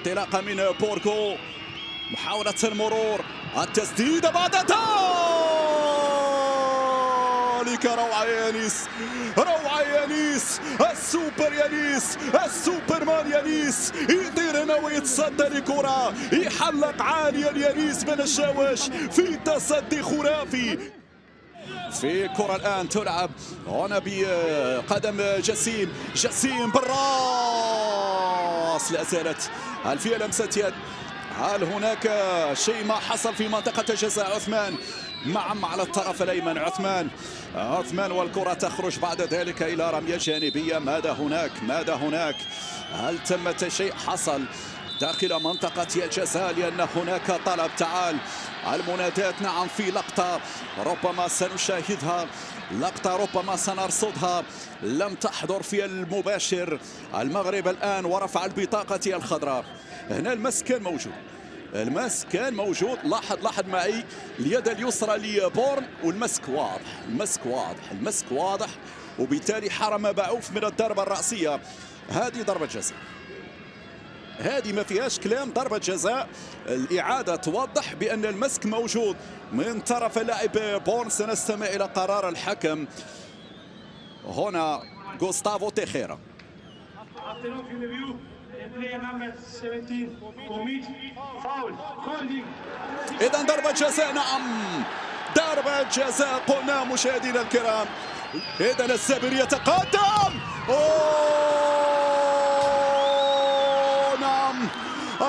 انطلاقه من بوركو، محاولة المرور، التسديدة بعد ذلك روعة يانيس، روعة يانيس، السوبر يانيس، السوبرمان يانيس، يطير هنا ويتصدى لكرة، يحلق عاليا يانيس من الشاوش في تصدي خرافي. في كرة الآن تلعب هنا بقدم جسيم، جسيم بالراس، لا زالت هل فيها لمسة يد؟ هل هناك شيء ما حصل في منطقة جزاء عثمان؟ نعم على الطرف الأيمن عثمان والكرة تخرج بعد ذلك إلى رمية جانبية. ماذا هناك؟ هل ثمة شيء حصل داخل منطقة الجزاء؟ لأن هناك طلب، تعال المنادات. نعم في لقطة ربما سنشاهدها، لقطة ربما سنرصدها، لم تحضر في المباشر. المغرب الآن ورفع البطاقة الخضراء. هنا المس كان موجود، لاحظ معي اليد اليسرى لبورن، والمسك واضح، وبالتالي حرم باعوف من الضربة الرأسية. هذه ضربة جزاء، هذه ما فيهاش كلام، ضربة جزاء. الإعادة توضح بأن المسك موجود من طرف اللاعب بورن. سنستمع إلى قرار الحكم هنا غوستافو تيخيرا. إذا ضربة جزاء، نعم ضربة جزاء قلنا مشاهدينا الكرام. إذا السابري يتقدم، نعم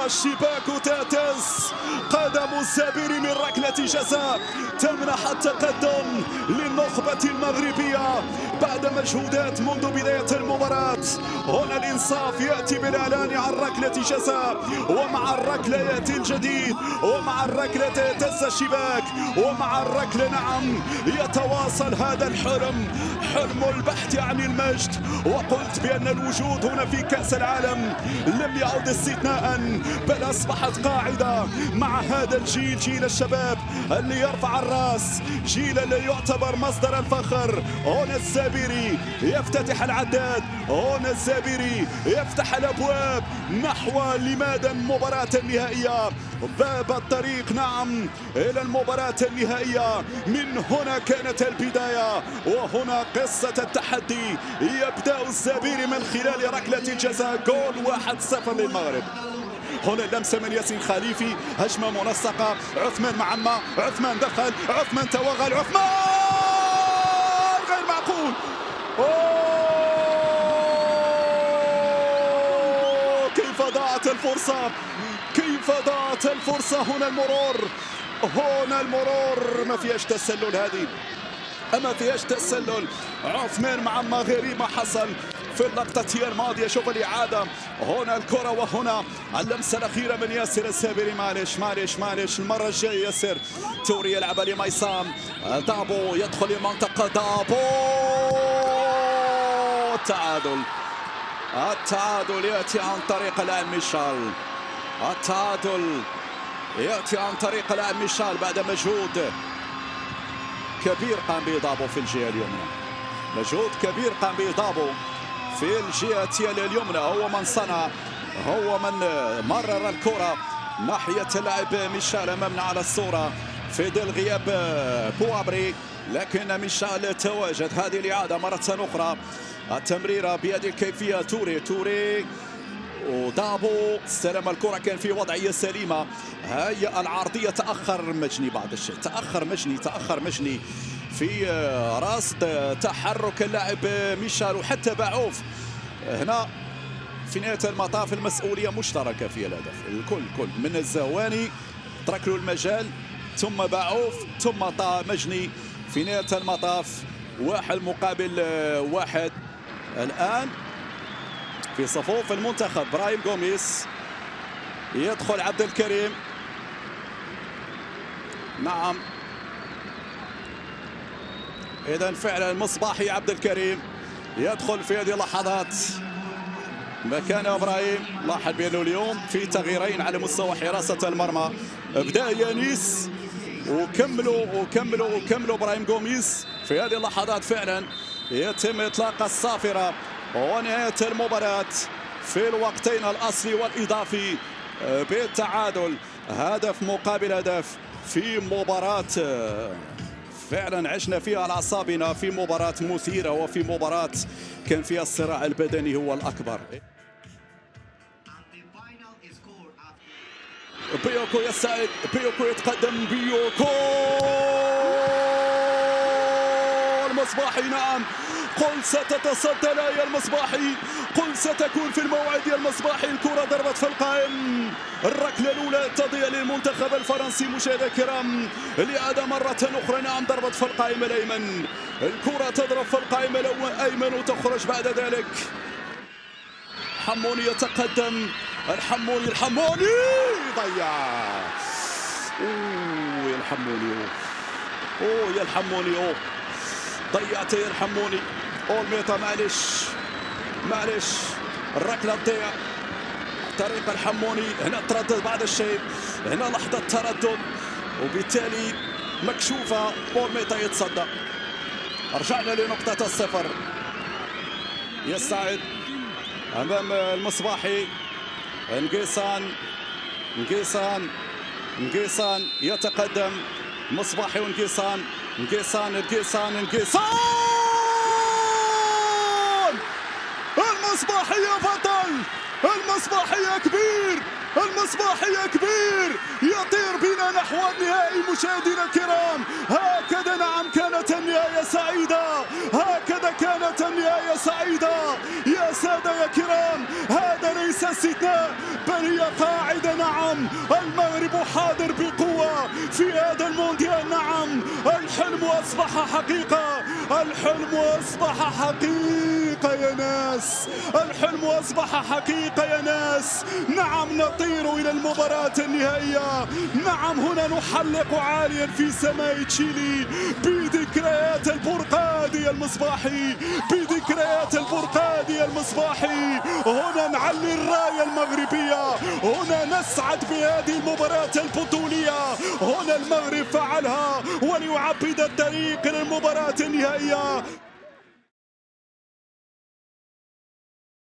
الشباك تهتز، قدم السابري من ركلة جزاء تمنح التقدم للنخبة المغربية بعد مجهودات منذ بداية المباراة. هنا الإنصاف يأتي بالإعلان عن ركلة جزاء، ومع الركلة يأتي الجديد، ومع الركلة تهتز الشباك، ومع الركلة نعم يتواصل هذا الحلم، حلم البحث عن المجد. وقلت بأن الوجود هنا في كأس العالم لم يعد استثناء، بل أصبحت قاعدة مع هذا الجيل، جيل الشباب اللي يرفع الراس، جيل اللي يعتبر مصدر الفخر. هنا السابري يفتتح العداد، هنا السابري يفتح الأبواب نحو لماذا المباراة النهائية، باب الطريق نعم إلى المباراة النهائية. من هنا كانت البداية، وهنا قصة التحدي. يبدأ السابري من خلال ركلة الجزاء، جول 1-0 للمغرب. هنا اللمسة من ياسين خليفي، هجمة منسقة، عثمان معمة، عثمان دخل، عثمان توغل، عثمان غير معقول. كيف ضاعت الفرصة، هنا المرور ما فيهاش تسلل، هذه ما فيهاش تسلل. عثمان معمة غير ما حصل في اللقطة الماضية. شوف الإعادة، هنا الكرة وهنا اللمسة الأخيرة من ياسر السابري. معلش المرة الجاية ياسر. توري يلعب لميسام، دابو يدخل المنطقة، دابو التعادل يأتي عن طريق لاعب ميشال، بعد مجهود كبير قام به دابو في الجهة اليمنى، في الجهة اليمنى. هو من صنع، هو من مرر الكرة ناحية اللاعب ميشال أمامنا على الصورة في ظل غياب بوابري، لكن ميشال تواجد. هذه الإعادة مرة أخرى، التمريرة بهذه الكيفية، توري ودابو استلم الكرة، كان في وضعية سليمة. هي العرضية، تأخر مجني بعض الشيء، تأخر مجني في رصد تحرك اللاعب ميشال وحتى باعوف. هنا في نهاية المطاف المسؤولية مشتركة في الهدف، الكل من الزواني ترك له المجال، ثم باعوف، ثم مجني في نهاية المطاف. 1-1 الآن في صفوف المنتخب. برايم غوميس يدخل، عبد الكريم، نعم إذا فعلا المصباحي عبد الكريم يدخل في هذه اللحظات مكان ابراهيم. لاحظ بانه اليوم في تغييرين على مستوى حراسه المرمى. بدا يانيس وكملوا ابراهيم غوميس في هذه اللحظات. فعلا يتم اطلاق الصافره ونهايه المباراه في الوقتين الاصلي والاضافي بالتعادل، هدف مقابل هدف في مباراة فعلا عشنا فيها على أعصابنا، في مباراة مثيرة وفي مباراة كان فيها الصراع البدني هو الأكبر. بيوكو يسعد، بيوكو يتقدم، بيوكو المصباحي. نعم، قل ستتصدى لا يا المصباحي، قل ستكون في الموعد يا المصباحي. الكرة ضربت في القائم، الركلة الأولى تضيع للمنتخب الفرنسي. مشاهدينا الكرام لأداء مرة أخرى، نعم ضربت في القائم الأيمن، الكرة تضرب في القائم الأيمن وتخرج بعد ذلك. حموني يتقدم، الحموني ضيع. اوه يا الحموني، اوه يا الحموني، اوه ضيعت يا الحموني. اولميطا معلش الركله تضيع طريق الحموني. هنا تردد بعض الشيء، هنا لحظه تردد وبالتالي مكشوفه. اولميطا يتصدى. رجعنا لنقطه الصفر. يسعد امام المصباحي. نقيصان يتقدم، مصباحي ونقيصان. المصباحي يا بطل، المصباحي يا كبير، المصباحي يا كبير، يطير بنا نحو النهائي. مشاهدينا الكرام، هكذا نعم كانت النهاية سعيدة، هكذا كانت النهاية سعيدة يا سادة يا كرام. هذا ليس استثناء بل هي قاعدة. نعم المغرب حاضر بقوة في هذا المونديال. نعم الحلم أصبح حقيقة، الحلم أصبح حقيقة يا ناس، الحلم أصبح حقيقة يا ناس. نعم نطير إلى المباراة النهائية. نعم هنا نحلق عاليا في سماء تشيلي بذكريات البرقادي المصباحي، بذكريات البرقادي المصباحي. هنا نعلي الراية المغربية، هنا نسعد بهذه المباراة البطولية. هنا المغرب فعلها وليعبد الطريق إلى المباراة النهائية.